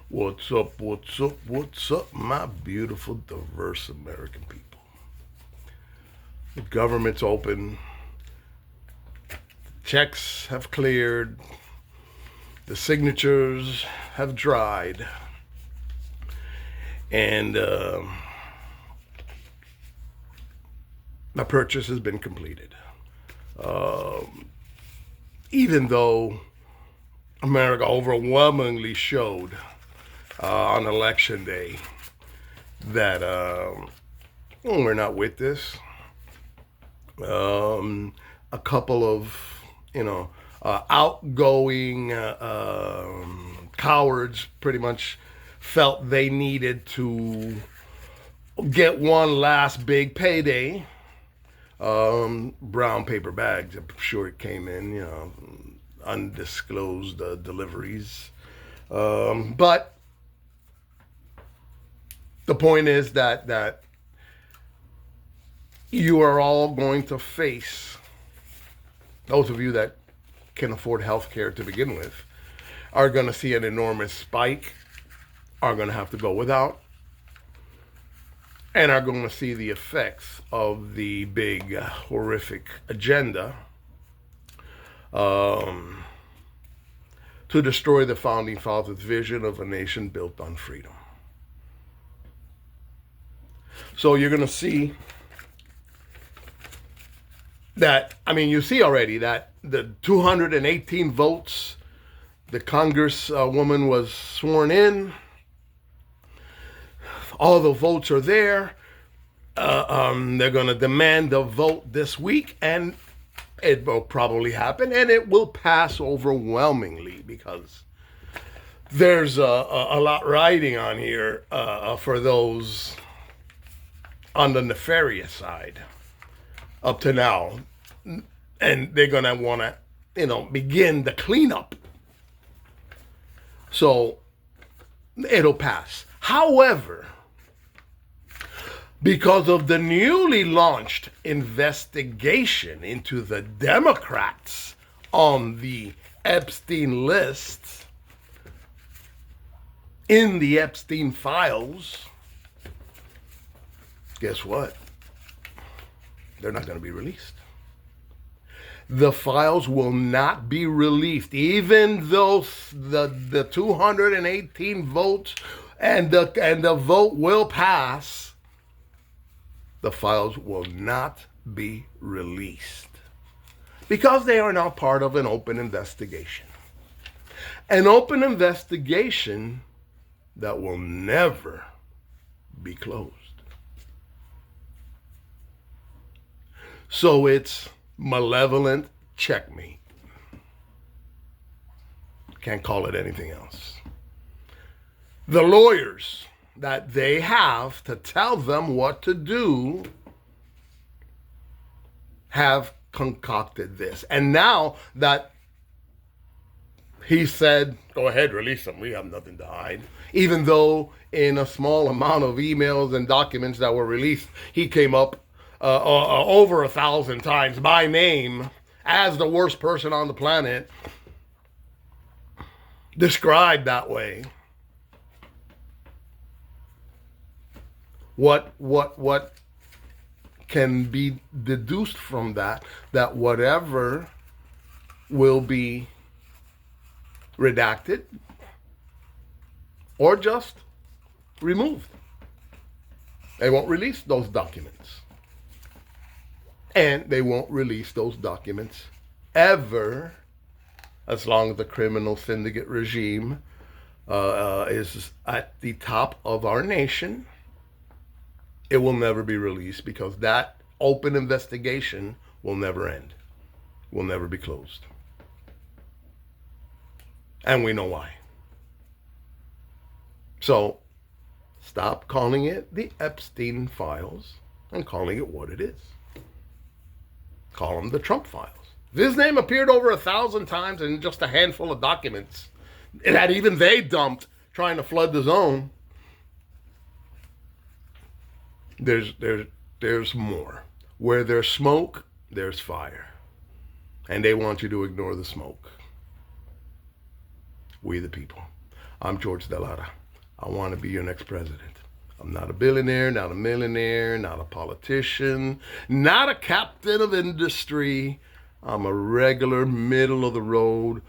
What's up, what's up, what's up, my beautiful, diverse American people? The government's open, checks have cleared, the signatures have dried, and the purchase has been completed. Even though America overwhelmingly showed on election day that we're not with this. A couple of, outgoing cowards pretty much felt they needed to get one last big payday. Brown paper bags, I'm sure it came in, undisclosed deliveries. But the point is that you are all going to face, those of you that can afford health care to begin with, are going to see an enormous spike, are going to have to go without, and are going to see the effects of the big, horrific agenda to destroy the founding fathers' vision of a nation built on freedom. So you're going to see that, you see already that the 218 votes, the Congresswoman was sworn in, all the votes are there. They're going to demand a vote this week, and it will probably happen, and it will pass overwhelmingly because there's a lot riding on here for those on the nefarious side up to now, and they're going to want to, begin the cleanup. So it'll pass. However, because of the newly launched investigation into the Democrats on the Epstein list, in the Epstein files, guess what? They're not going to be released. The files will not be released, even though the 218 votes and the vote will pass. The files will not be released because they are now part of an open investigation. An open investigation that will never be closed. So it's malevolent checkmate. Can't call it anything else. The lawyers that they have to tell them what to do have concocted this. And now that he said, go ahead, release them, we have nothing to hide. Even though in a small amount of emails and documents that were released, he came up over 1,000 times by name as the worst person on the planet, described that way. What can be deduced from that whatever will be redacted or just removed. They won't release those documents. And they won't release those documents ever, as long as the criminal syndicate regime is at the top of our nation. It will never be released because that open investigation will never end, will never be closed. And we know why. So stop calling it the Epstein files and calling it what it is. Call them the Trump files. His name appeared over 1,000 times in just a handful of documents that even they dumped trying to flood the zone. There's more. Where there's smoke, there's fire. And they want you to ignore the smoke. We the people. I'm George Delara. I want to be your next president. I'm not a billionaire, not a millionaire, not a politician, not a captain of industry. I'm a regular, middle of the road,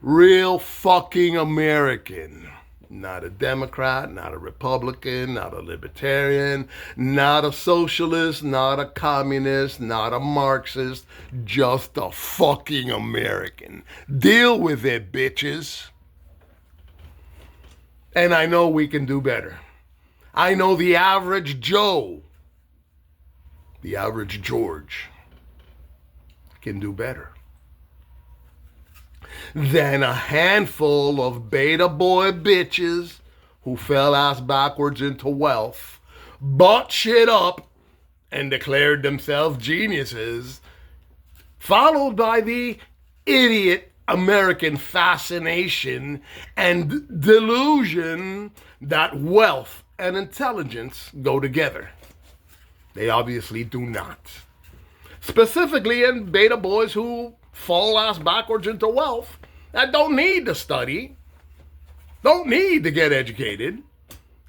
real fucking American. Not a Democrat, not a Republican, not a Libertarian, not a socialist, not a communist, not a Marxist, just a fucking American. Deal with it, bitches. And I know we can do better. I know the average Joe, the average George, can do better than a handful of beta boy bitches who fell ass backwards into wealth, bought shit up, and declared themselves geniuses, followed by the idiot American fascination and delusion that wealth and intelligence go together. They obviously do not. Specifically in beta boys who fall ass backwards into wealth that don't need to study, don't need to get educated,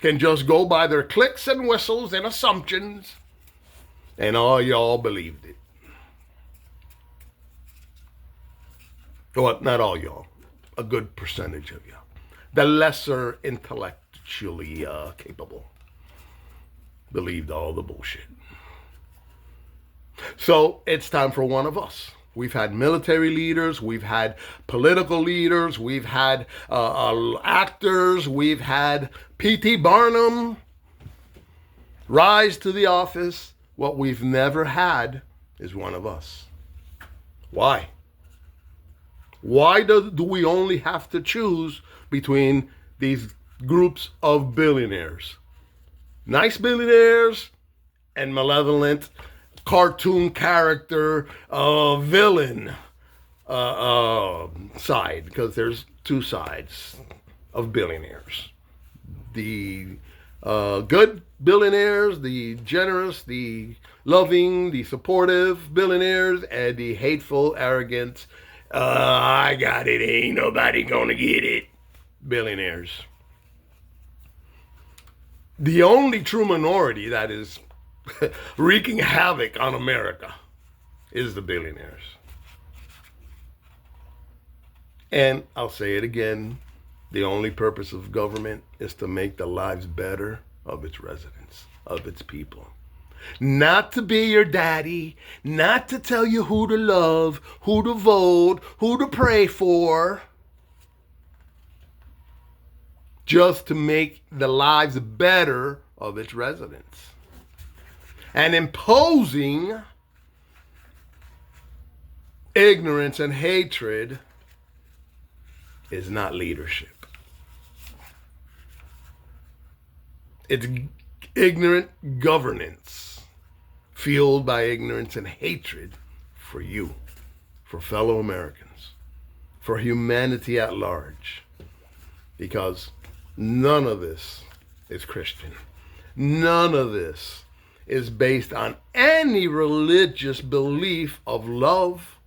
can just go by their clicks and whistles and assumptions, and all y'all believed it. Well, not all y'all, a good percentage of y'all. The lesser intellectually capable believed all the bullshit. So it's time for one of us. We've had military leaders, we've had political leaders, we've had actors, we've had P.T. Barnum rise to the office. What we've never had is one of us. Why? Why do we only have to choose between these groups of billionaires? Nice billionaires and malevolent cartoon character villain side, because there's two sides of billionaires. The good billionaires, the generous, the loving, the supportive billionaires, and the hateful, arrogant, I got it, ain't nobody gonna get it billionaires. The only true minority that is wreaking havoc on America is the billionaires. And I'll say it again, the only purpose of government is to make the lives better of its residents, of its people. Not to be your daddy, not to tell you who to love, who to vote, who to pray for. Just to make the lives better of its residents. And imposing ignorance and hatred is not leadership. It's ignorant governance, fueled by ignorance and hatred for you, for fellow Americans, for humanity at large. Because none of this is Christian. None of this is based on any religious belief of love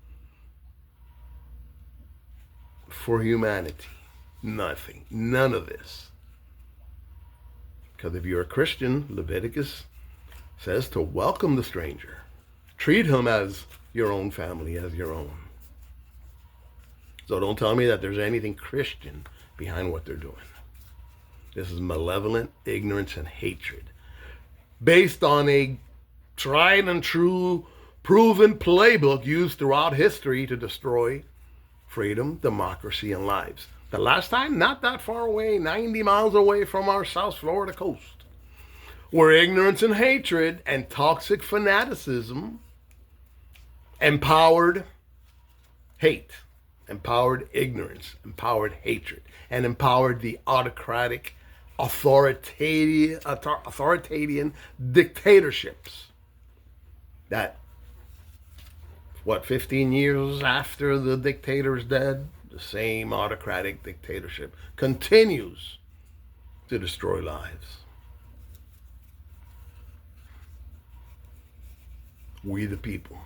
for humanity. Nothing. None of this. Because if you're a Christian, Leviticus says to welcome the stranger. Treat him as your own family, as your own. So don't tell me that there's anything Christian behind what they're doing. This is malevolent ignorance and hatred, based on a tried and true, proven playbook used throughout history to destroy freedom, democracy, and lives. The last time, not that far away, 90 miles away from our South Florida coast, where ignorance and hatred and toxic fanaticism empowered hate, empowered ignorance, empowered hatred, and empowered the autocratic, authoritarian dictatorships that, 15 years after the dictator is dead, the same autocratic dictatorship continues to destroy lives. We, the people,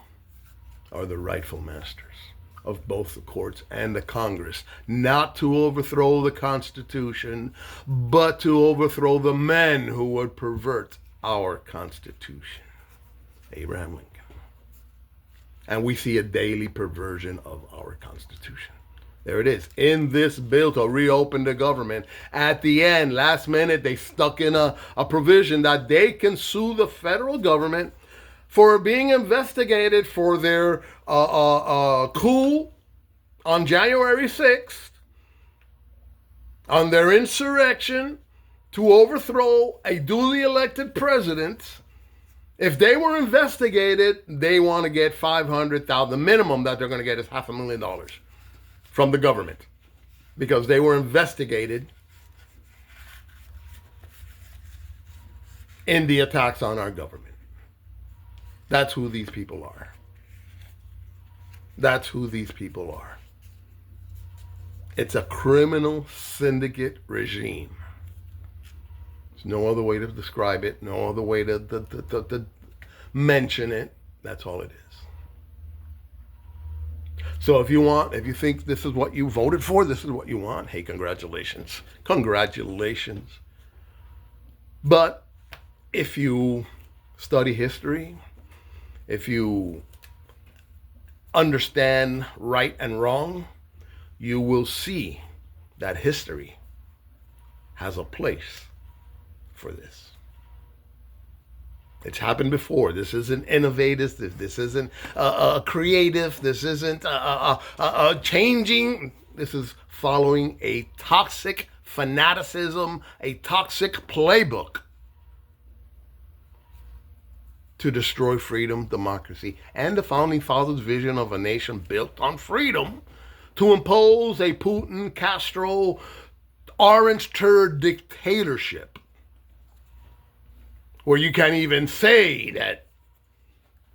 are the rightful masters of both the courts and the Congress, not to overthrow the Constitution, but to overthrow the men who would pervert our Constitution. Abraham Lincoln. And we see a daily perversion of our Constitution. There it is. In this bill to reopen the government, at the end, last minute, they stuck in a provision that they can sue the federal government for being investigated for their coup on January 6th, on their insurrection to overthrow a duly elected president. If they were investigated, they want to get $500,000. The minimum that they're going to get is $500,000 from the government because they were investigated in the attacks on our government. That's who these people are. That's who these people are. It's a criminal syndicate regime. There's no other way to describe it, no other way to mention it. That's all it is. So if you think this is what you voted for, this is what you want, hey, congratulations. Congratulations. But if you study history, if you understand right and wrong, you will see that history has a place for this. It's happened before. This isn't innovative. This isn't creative. This isn't changing. This is following a toxic fanaticism, a toxic playbook to destroy freedom, democracy, and the Founding Fathers' vision of a nation built on freedom, to impose a Putin, Castro, orange turd dictatorship where you can't even say that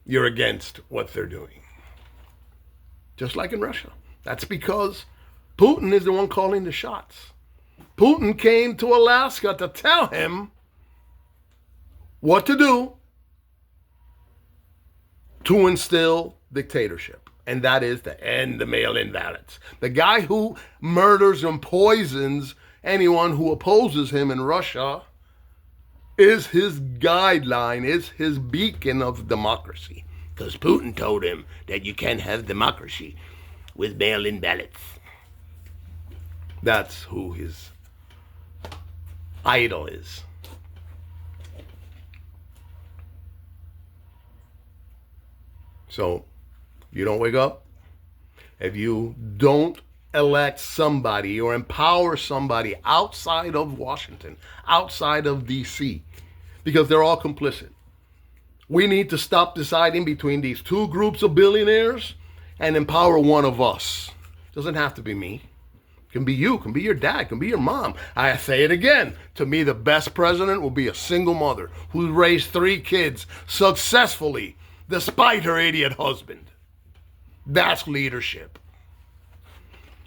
you're against what they're doing. Just like in Russia. That's because Putin is the one calling the shots. Putin came to Alaska to tell him what to do to instill dictatorship. And that is to end the mail-in ballots. The guy who murders and poisons anyone who opposes him in Russia is his guideline, is his beacon of democracy. Because Putin told him that you can't have democracy with mail-in ballots. That's who his idol is. So, if you don't wake up, if you don't elect somebody or empower somebody outside of Washington, outside of D.C., because they're all complicit. We need to stop deciding between these two groups of billionaires and empower one of us. Doesn't have to be me. It can be you, it can be your dad, it can be your mom. I say it again. To me, the best president will be a single mother who raised 3 kids successfully despite her idiot husband. That's leadership.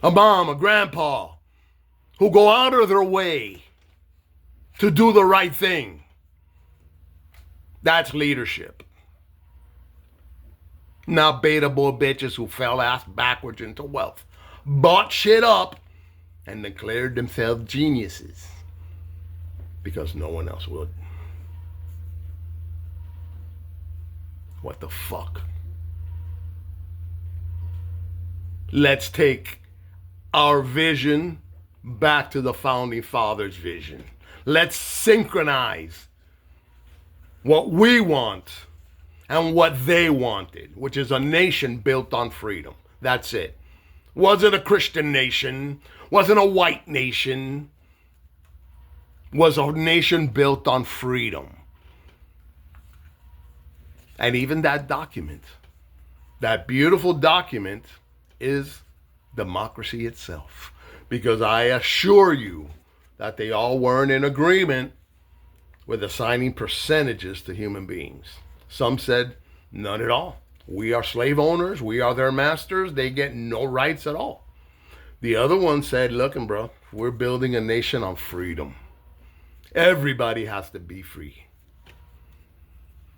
A mom, a grandpa who go out of their way to do the right thing. That's leadership. Not beta bull bitches who fell ass backwards into wealth, bought shit up, and declared themselves geniuses because no one else would. What the fuck? Let's take our vision back to the Founding Fathers' vision. Let's synchronize what we want and what they wanted, which is a nation built on freedom. That's it. Was it a Christian nation? Was it a white nation? Was a nation built on freedom? And even that document, that beautiful document, is democracy itself. Because I assure you that they all weren't in agreement with assigning percentages to human beings. Some said, none at all. We are slave owners. We are their masters. They get no rights at all. The other one said, lookin', bro, we're building a nation on freedom. Everybody has to be free.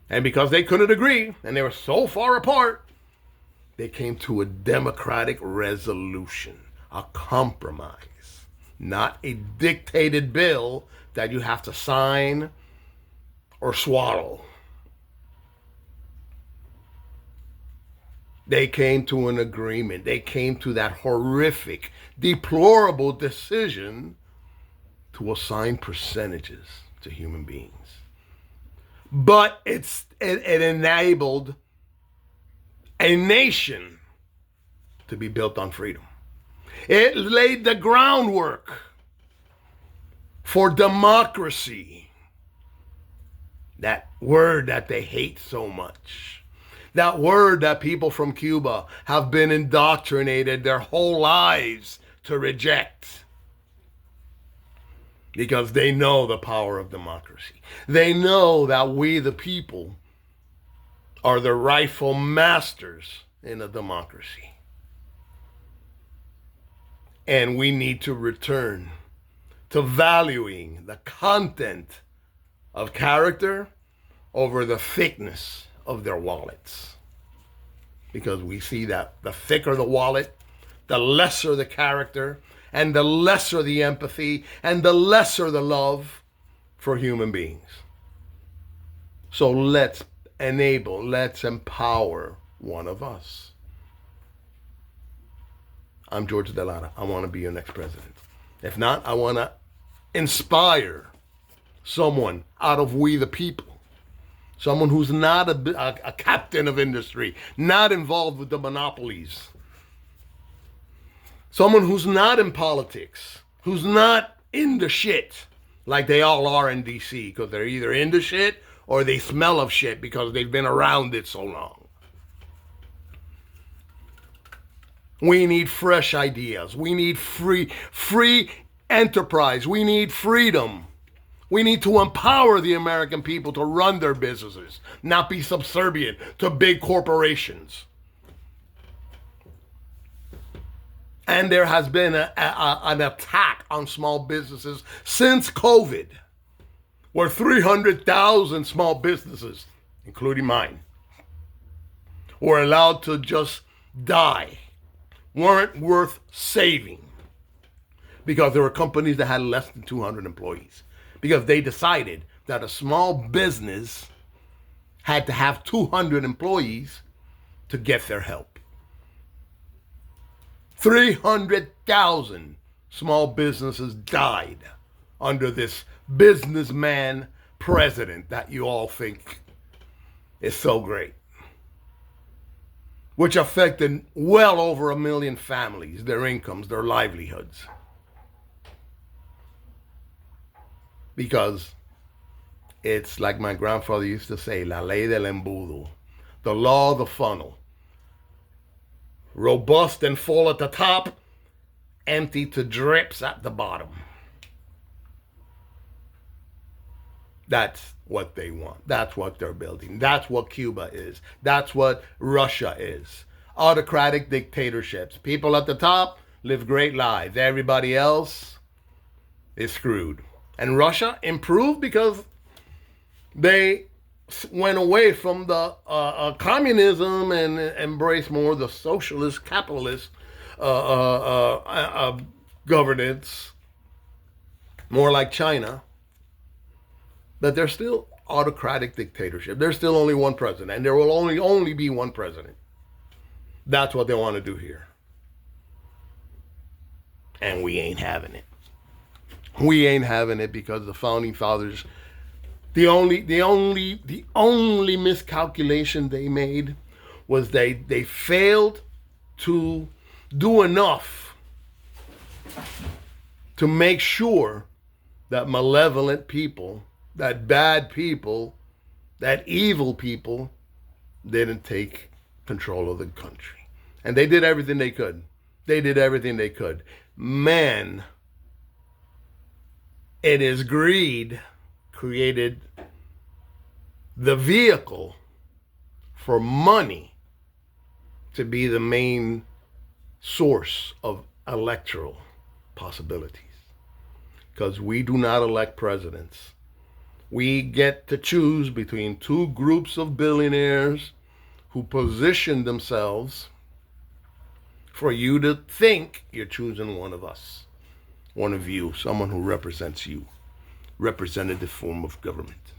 And because they couldn't agree, and they were so far apart, They came to a democratic resolution, a compromise, not a dictated bill that you have to sign or swallow. They came to an agreement. They came to that horrific, deplorable decision to assign percentages to human beings. But it enabled a nation to be built on freedom. It laid the groundwork for democracy. That word that they hate so much. That word that people from Cuba have been indoctrinated their whole lives to reject. Because they know the power of democracy. They know that we, the people, are the rightful masters in a democracy. And we need to return to valuing the content of character over the thickness of their wallets. Because we see that the thicker the wallet, the lesser the character, and the lesser the empathy, and the lesser the love for human beings. So let's empower one of us. I'm George Delana. I want to be your next president. If not, I want to inspire someone out of we the people. Someone who's not a captain of industry, not involved with the monopolies. Someone who's not in politics, who's not in the shit like they all are in DC, because they're either in the shit or they smell of shit because they've been around it so long. We need fresh ideas. We need free enterprise. We need freedom. We need to empower the American people to run their businesses, not be subservient to big corporations. And there has been an attack on small businesses since COVID, where 300,000 small businesses, including mine, were allowed to just die, weren't worth saving, because there were companies that had less than 200 employees, because they decided that a small business had to have 200 employees to get their help. 300,000 small businesses died under this businessman president that you all think is so great, which affected well over 1 million families, their incomes, their livelihoods. Because it's like my grandfather used to say, la ley del embudo, the law of the funnel. Robust and full at the top, empty to drips at the bottom. That's what they want. That's what they're building. That's what Cuba is. That's what Russia is. Autocratic dictatorships. People at the top live great lives. Everybody else is screwed. And Russia improved because they went away from the communism and embraced more the socialist, capitalist governance, more like China. But there's still autocratic dictatorship. There's still only one president, and there will only be one president. That's what they want to do here. And we ain't having it. We ain't having it because the founding fathers, the only miscalculation they made was they failed to do enough to make sure that malevolent people, that bad people, that evil people didn't take control of the country. And they did everything they could. They did everything they could. Man, it is greed created the vehicle for money to be the main source of electoral possibilities. Because we do not elect presidents. We get to choose between two groups of billionaires who position themselves for you to think you're choosing one of us, one of you, someone who represents you, representative form of government.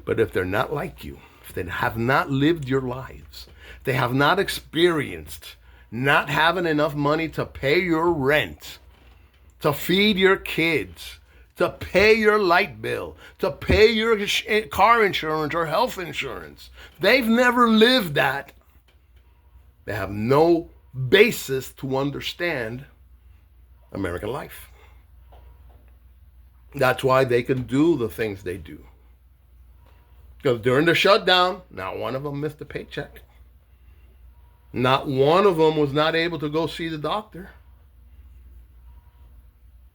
But if they're not like you, if they have not lived your lives, if they have not experienced not having enough money to pay your rent, to feed your kids, to pay your light bill, to pay your car insurance or health insurance, they've never lived that. They have no basis to understand American life. That's why they can do the things they do. Because during the shutdown, not one of them missed a paycheck. Not one of them was not able to go see the doctor.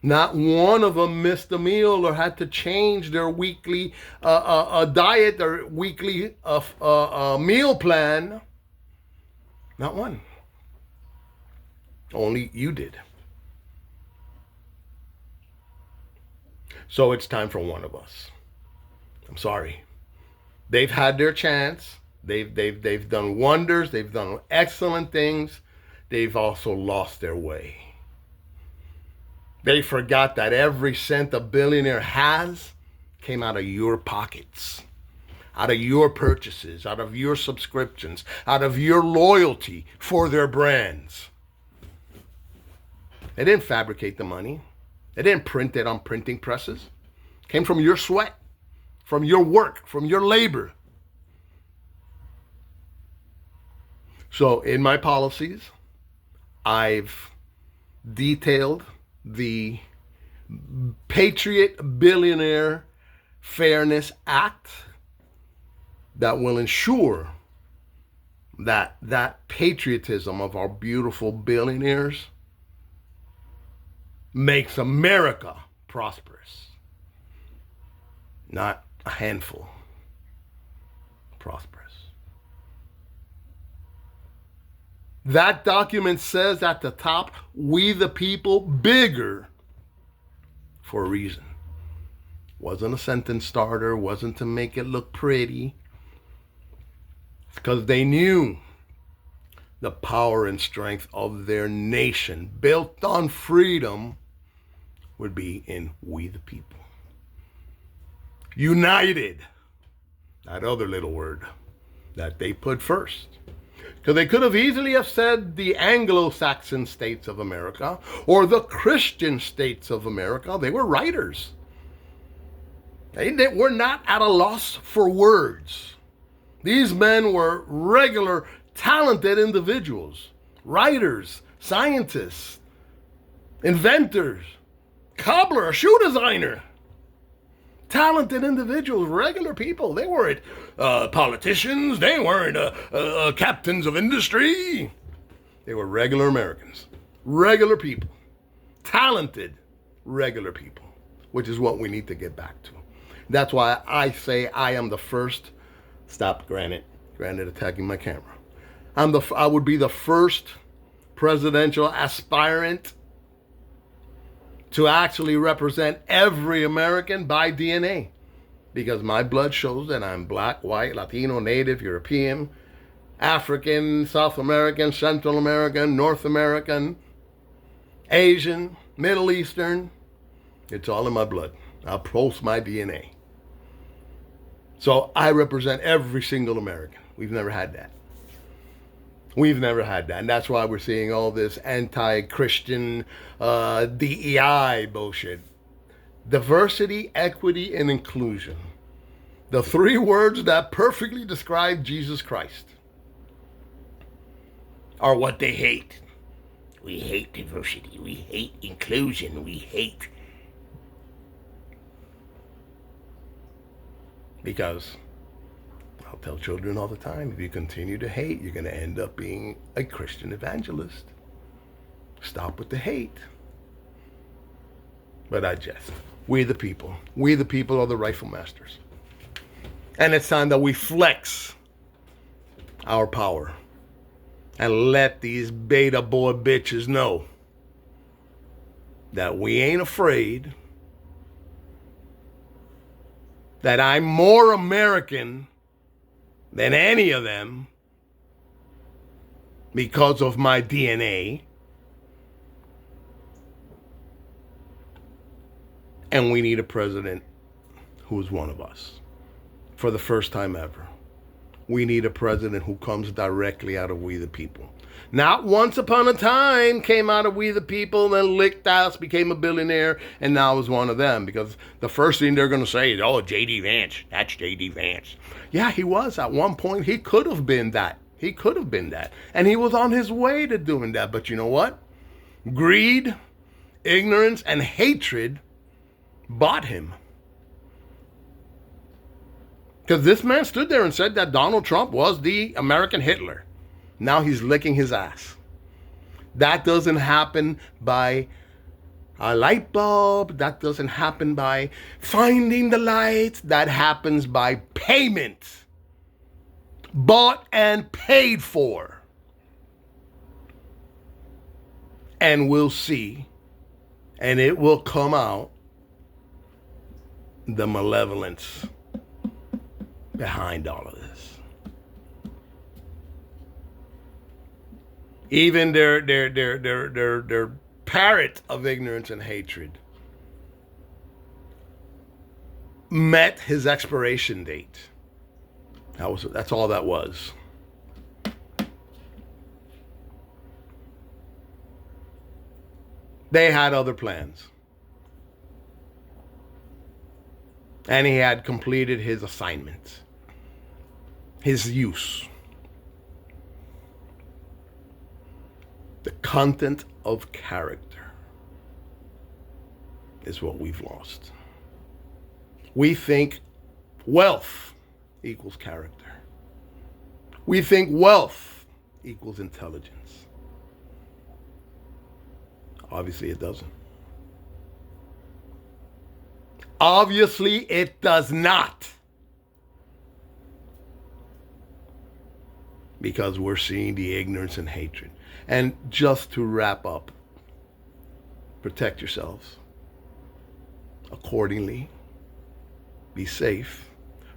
Not one of them missed a meal or had to change their weekly diet or weekly meal plan. Not one. Only you did. So it's time for one of us. I'm sorry. They've had their chance. They've done wonders. They've done excellent things. They've also lost their way. They forgot that every cent a billionaire has came out of your pockets, out of your purchases, out of your subscriptions, out of your loyalty for their brands. They didn't fabricate the money. They didn't print it on printing presses. It came from your sweat, from your work, from your labor. So in my policies, I've detailed the Patriot Billionaire Fairness Act that will ensure that that patriotism of our beautiful billionaires makes America prosperous. Not a handful. Prosperous. That document says at the top, we the people, bigger, for a reason. Wasn't a sentence starter, wasn't to make it look pretty. It's because they knew the power and strength of their nation, built on freedom, would be in we the people. United, that other little word that they put first. Because they could have easily have said the Anglo-Saxon states of America or the Christian states of America. They were writers. They were not at a loss for words. These men were regular, talented individuals, writers, scientists, inventors, cobbler, shoe designer. Talented individuals, regular people. They weren't politicians. They weren't captains of industry. They were regular Americans, regular people, talented, regular people, which is what we need to get back to. That's why I say I am the first. Stop, Granite attacking my camera. I would be the first presidential aspirant to actually represent every American by DNA, because my blood shows that I'm black, white, Latino, Native, European, African, South American, Central American, North American, Asian, Middle Eastern. It's all in my blood. I'll post my DNA. So I represent every single American. We've never had that. We've never had that. And that's why we're seeing all this anti-Christian DEI bullshit. Diversity, equity, and inclusion. The three words that perfectly describe Jesus Christ are what they hate. We hate diversity. We hate inclusion. We hate. Because I'll tell children all the time, if you continue to hate, you're going to end up being a Christian evangelist. Stop with the hate. But I jest. We the people. We the people are the rightful masters. And it's time that we flex our power and let these beta boy bitches know that we ain't afraid, that I'm more American than any of them, because of my DNA. And we need a president who is one of us. For the first time ever. We need a president who comes directly out of we the people. Not once upon a time came out of we the people, then licked ass, became a billionaire, and now is one of them. Because the first thing they're going to say is, oh, J.D. Vance. That's J.D. Vance. Yeah, he was. At one point, he could have been that. He could have been that. And he was on his way to doing that. But you know what? Greed, ignorance, and hatred bought him. Because this man stood there and said that Donald Trump was the American Hitler. Now he's licking his ass. That doesn't happen by a light bulb. That doesn't happen by finding the light. That happens by payment. Bought and paid for. And we'll see. And it will come out. The malevolence behind all of this. Even their parrot of ignorance and hatred met his expiration date. That's all that was. They had other plans. And he had completed his assignment. His use. The content of character is what we've lost. We think wealth equals character. We think wealth equals intelligence. Obviously it doesn't. Obviously it does not. Because we're seeing the ignorance and hatred. And just to wrap up, protect yourselves accordingly. Be safe.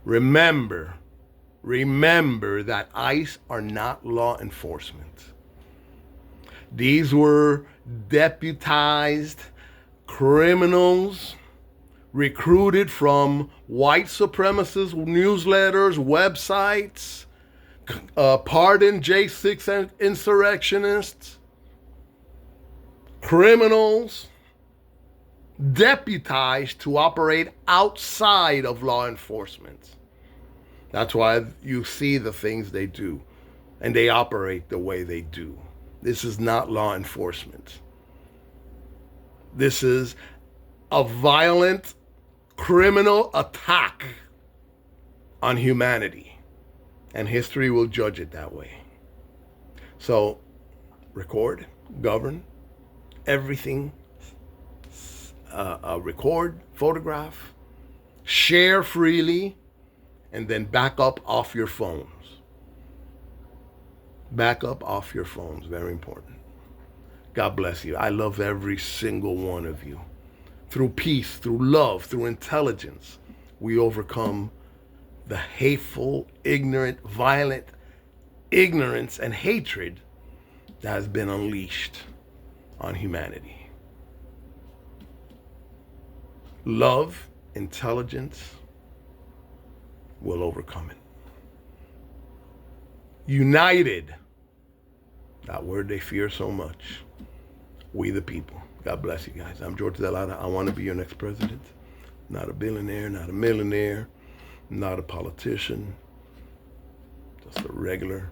Remember that ICE are not law enforcement. These were deputized criminals recruited from white supremacist newsletters, websites, pardon J6 insurrectionists, criminals, deputized to operate outside of law enforcement. That's why you see the things they do, and they operate the way they do. This is not law enforcement. This is a violent criminal attack on humanity, and history will judge it that way. So, record, govern, everything. Record, photograph, share freely, and then back up off your phones. Back up off your phones, very important. God bless you. I love every single one of you. Through peace, through love, through intelligence, we overcome the hateful, ignorant, violent ignorance and hatred that has been unleashed on humanity. Love, intelligence will overcome it. United, that word they fear so much. We the people. God bless you guys. I'm George Delata. I want to be your next president. Not a billionaire, not a millionaire, not a politician. Just a regular,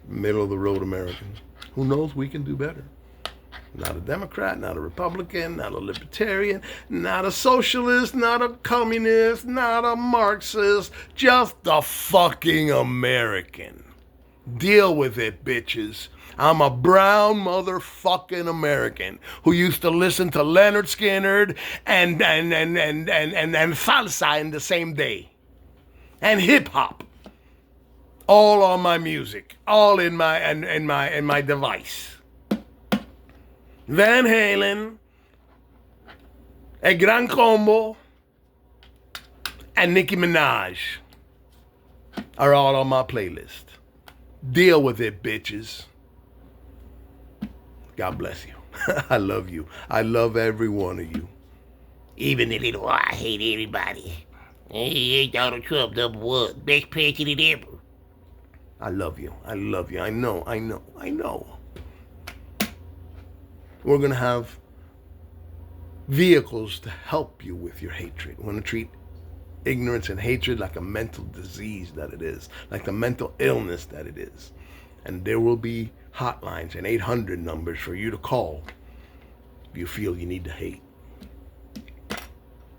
middle-of-the-road American. Who knows, we can do better. Not a Democrat, not a Republican, not a Libertarian, not a socialist, not a communist, not a Marxist, just a fucking American. Deal with it, bitches. I'm a brown motherfucking American who used to listen to Leonard Skinner and salsa in the same day. And hip hop. All on my music. All in my device. Van Halen, El Gran Combo, and Nicki Minaj are all on my playlist. Deal with it, bitches. God bless you. I love you. I love every one of you. Even the little, I hate everybody. Hey, Donald Trump, number one, best president ever. I love you. I love you. I know. We're going to have vehicles to help you with your hatred. We're going to treat ignorance and hatred like a mental disease that it is, like the mental illness that it is. And there will be hotlines and 800 numbers for you to call if you feel you need to hate.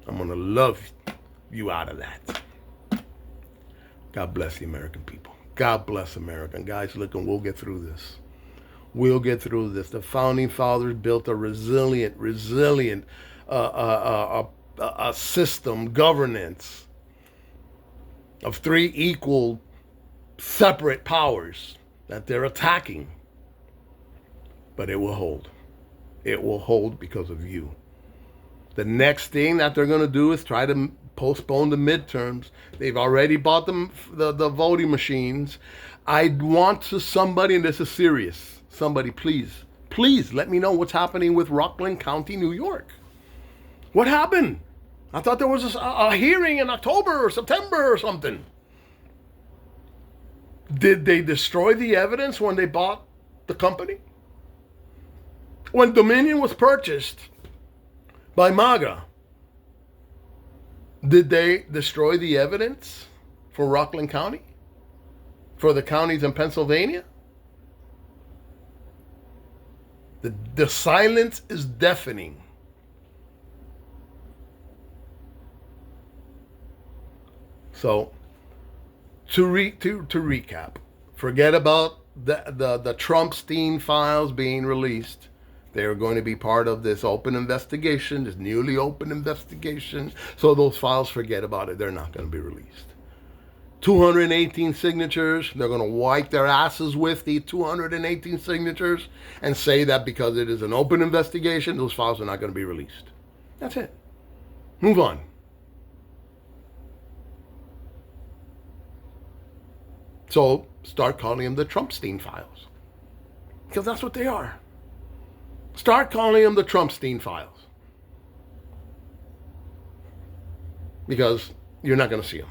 I'm going to love you out of that. God bless the American people. God bless America. And guys, look, and we'll get through this. We'll get through this. The founding fathers built a resilient a system, governance of three equal, separate powers that they're attacking. But it will hold. It will hold because of you. The next thing that they're going to do is try to postpone the midterms. They've already bought the voting machines. I want somebody, and this is serious, somebody please let me know what's happening with Rockland County, New York. What happened? I thought there was a hearing in October or September or something. Did they destroy the evidence when they bought the company? When Dominion was purchased by MAGA, did they destroy the evidence for Rockland County? For the counties in Pennsylvania? The silence is deafening. So, to recap, forget about the Trumpstein files being released. They're going to be part of this open investigation, this newly open investigation. So those files, forget about it. They're not going to be released. 218 signatures. They're going to wipe their asses with the 218 signatures and say that because it is an open investigation, those files are not going to be released. That's it. Move on. So start calling them the Trumpstein files. Because that's what they are. Start calling them the Trumpstein files. Because you're not going to see them.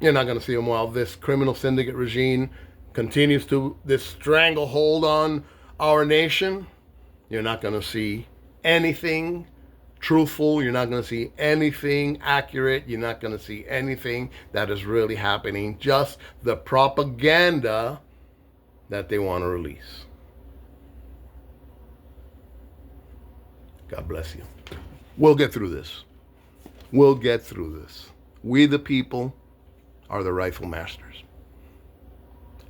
You're not going to see them while this criminal syndicate regime continues to this stranglehold on our nation. You're not going to see anything truthful. You're not going to see anything accurate. You're not going to see anything that is really happening. Just the propaganda that they want to release. God bless you. We'll get through this. We'll get through this. We the people are the rightful masters.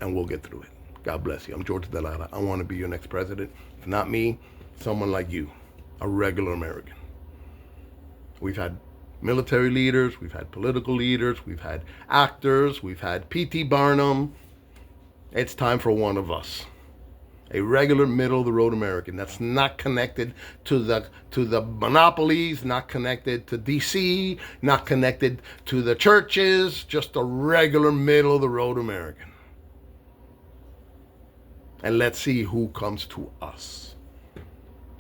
And we'll get through it. God bless you. I'm George Delata. I want to be your next president. If not me, someone like you, a regular American. We've had military leaders, we've had political leaders, we've had actors, we've had P.T. Barnum. It's time for one of us. A regular middle-of-the-road American that's not connected to the monopolies, not connected to D.C., not connected to the churches, just a regular middle-of-the-road American. And let's see who comes to us.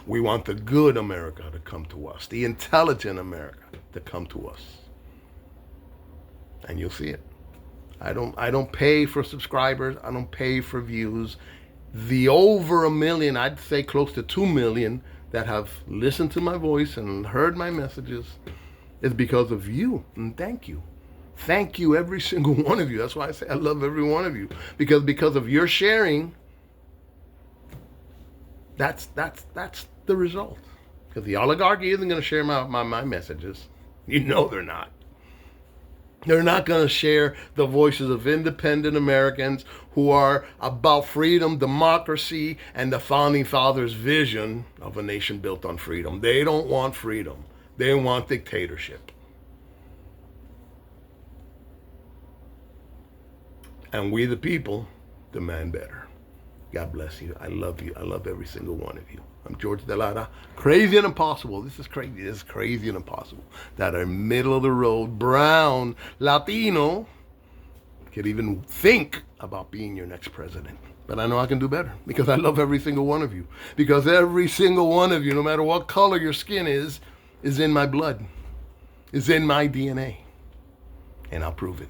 We want the good America to come to us, the intelligent America to come to us. And you'll see it. I don't pay for subscribers. I don't pay for views. The over 1 million, I'd say close to 2 million that have listened to my voice and heard my messages is because of you. And thank you. Thank you, every single one of you. That's why I say I love every one of you. Because of your sharing, that's the result. Because the oligarchy isn't going to share my messages. You know they're not. They're not going to share the voices of independent Americans who are about freedom, democracy, and the Founding Fathers' vision of a nation built on freedom. They don't want freedom. They want dictatorship. And we the people demand better. God bless you. I love you. I love every single one of you. I'm George Delata. Crazy and impossible. This is crazy. This is crazy and impossible. That a middle of the road, brown, Latino could even think about being your next president. But I know I can do better because I love every single one of you. Because every single one of you, no matter what color your skin is in my blood, is in my DNA. And I'll prove it.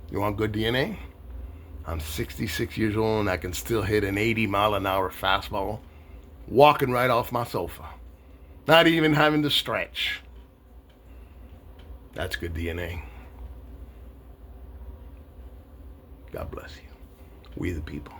You want good DNA? I'm 66 years old and I can still hit an 80-mile-an-hour fastball walking right off my sofa. Not even having to stretch. That's good DNA. God bless you. We the people.